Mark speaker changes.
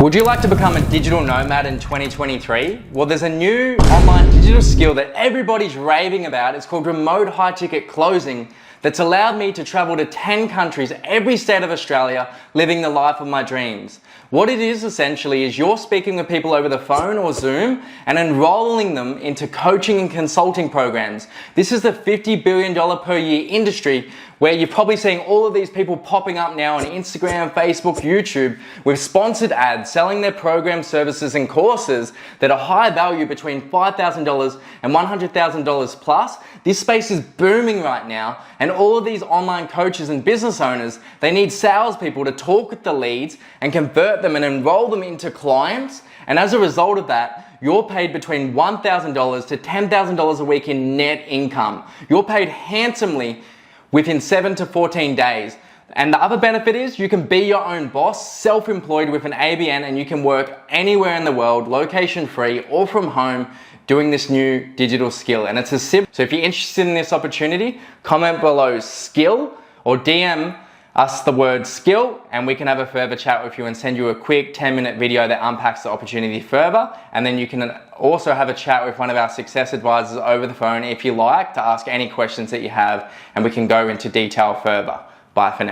Speaker 1: Would you like to become a digital nomad in 2023? Well, there's a new online digital skill that everybody's raving about. It's called remote high ticket closing. That's allowed me to travel to 10 countries, every state of Australia, living the life of my dreams. What it is essentially is you're speaking with people over the phone or Zoom and enrolling them into coaching and consulting programs. This is the $50 billion per year industry where you're probably seeing all of these people popping up now on Instagram, Facebook, YouTube with sponsored ads selling their programs, services and courses that are high value between $5,000 and $100,000 plus. This space is booming right now, and all of these online coaches and business owners, they need salespeople to talk with the leads and convert them and enroll them into clients. And as a result of that, you're paid between $1,000 to $10,000 a week in net income. You're paid handsomely within 7 to 14 days. And the other benefit is you can be your own boss, self-employed with an ABN, and you can work anywhere in the world, location free or from home, doing this new digital skill. And it's as simple. So if you're interested in this opportunity, comment below skill or DM us the word skill, and we can have a further chat with you and send you a quick 10-minute video that unpacks the opportunity further. And then you can also have a chat with one of our success advisors over the phone if you like, to ask any questions that you have, and we can go into detail further. Bye for now.